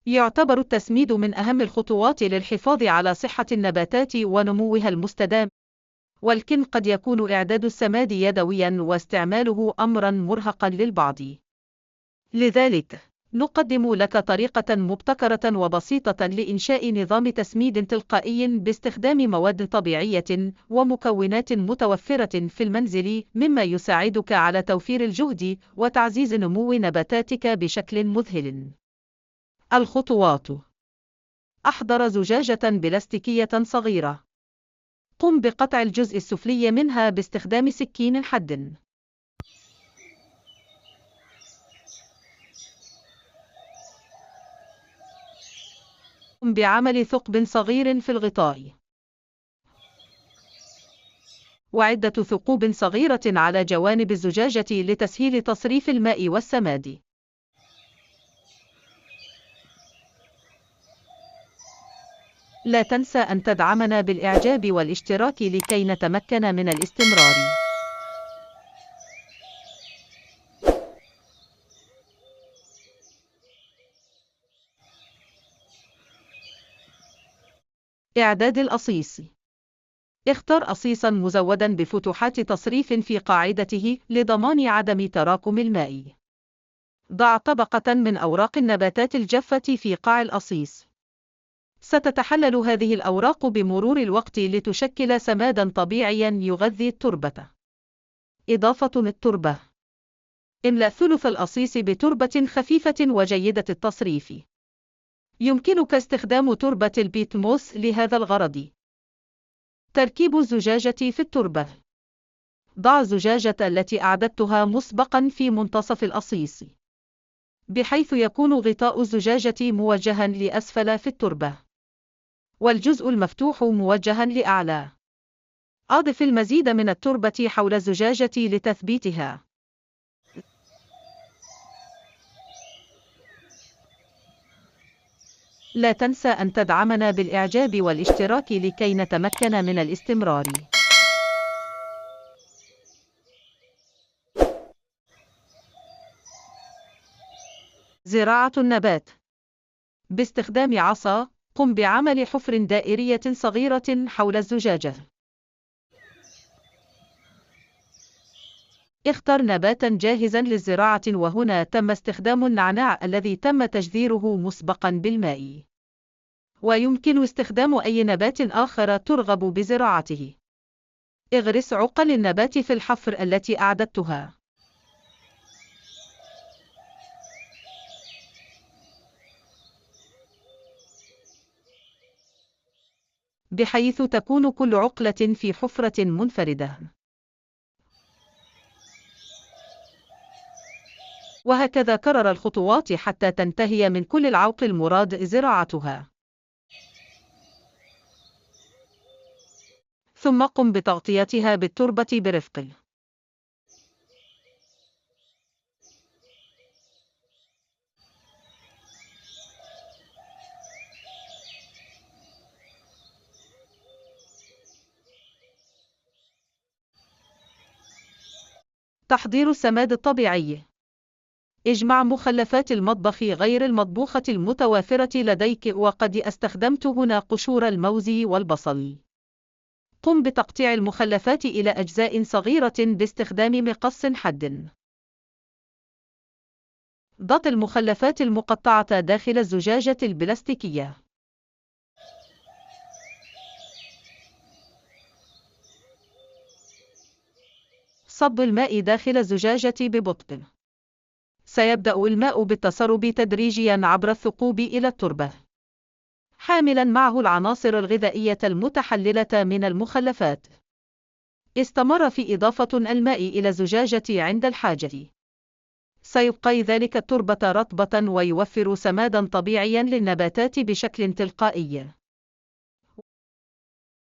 يعتبر التسميد من أهم الخطوات للحفاظ على صحة النباتات ونموها المستدام، ولكن قد يكون إعداد السماد يدوياً واستعماله أمراً مرهقاً للبعض. لذلك، نقدم لك طريقة مبتكرة وبسيطة لإنشاء نظام تسميد تلقائي باستخدام مواد طبيعية ومكونات متوفرة في المنزل، مما يساعدك على توفير الجهد وتعزيز نمو نباتاتك بشكل مذهل. الخطوات: أحضر زجاجة بلاستيكية صغيرة. قم بقطع الجزء السفلي منها باستخدام سكين حاد. قم بعمل ثقب صغير في الغطاء، وعدة ثقوب صغيرة على جوانب الزجاجة لتسهيل تصريف الماء والسماد. لا تنسى أن تدعمنا بالإعجاب والاشتراك لكي نتمكن من الاستمرار. إعداد الأصيص: اختر أصيصاً مزوداً بفتحات تصريف في قاعدته لضمان عدم تراكم الماء. ضع طبقة من أوراق النباتات الجافة في قاع الأصيص. ستتحلل هذه الأوراق بمرور الوقت لتشكل سماداً طبيعياً يغذي التربة. إضافة التربة: املأ ثلث الأصيص بتربة خفيفة وجيدة التصريف. يمكنك استخدام تربة البيت موس لهذا الغرض. تركيب الزجاجة في التربة: ضع الزجاجة التي أعددتها مسبقاً في منتصف الأصيص، بحيث يكون غطاء الزجاجة موجهاً لأسفل في التربة، والجزء المفتوح موجهاً لأعلى. أضف المزيد من التربة حول الزجاجة لتثبيتها. لا تنسى أن تدعمنا بالإعجاب والاشتراك لكي نتمكن من الاستمرار. زراعة النبات: باستخدام عصا، قم بعمل حفر دائرية صغيرة حول الزجاجة. اختر نباتاً جاهزاً للزراعة، وهنا تم استخدام النعناع الذي تم تجذيره مسبقاً بالماء. ويمكن استخدام أي نبات آخر ترغب بزراعته. اغرس عقل النبات في الحفر التي أعددتها، بحيث تكون كل عقلة في حفرة منفردة. وهكذا كرر الخطوات حتى تنتهي من كل العوق المراد زراعتها. ثم قم بتغطيتها بالتربة برفق. تحضير السماد الطبيعي: اجمع مخلفات المطبخ غير المطبوخة المتوافرة لديك، وقد استخدمت هنا قشور الموز والبصل. قم بتقطيع المخلفات إلى أجزاء صغيرة باستخدام مقص حاد. ضع المخلفات المقطعة داخل الزجاجة البلاستيكية. صب الماء داخل الزجاجة ببطء. سيبدأ الماء بالتسرب تدريجياً عبر الثقوب إلى التربة، حاملاً معه العناصر الغذائية المتحللة من المخلفات. استمر في إضافة الماء إلى الزجاجة عند الحاجة. سيبقي ذلك التربة رطبة ويوفر سماداً طبيعياً للنباتات بشكل تلقائي.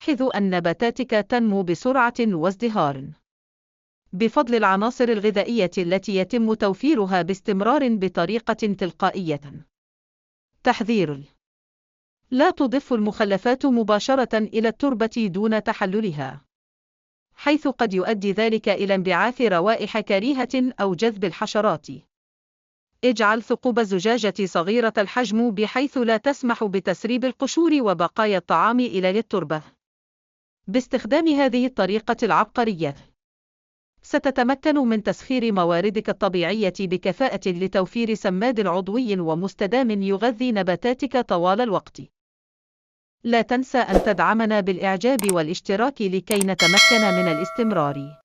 لاحظ أن نباتاتك تنمو بسرعة وازدهار بفضل العناصر الغذائية التي يتم توفيرها باستمرار بطريقة تلقائية. تحذير: لا تضف المخلفات مباشرة إلى التربة دون تحللها، حيث قد يؤدي ذلك إلى انبعاث روائح كريهة أو جذب الحشرات. اجعل ثقوب الزجاجة صغيرة الحجم بحيث لا تسمح بتسريب القشور وبقايا الطعام إلى التربة. باستخدام هذه الطريقة العبقرية، ستتمكن من تسخير مواردك الطبيعية بكفاءة لتوفير سماد عضوي ومستدام يغذي نباتاتك طوال الوقت. لا تنسى أن تدعمنا بالإعجاب والاشتراك لكي نتمكن من الاستمرار.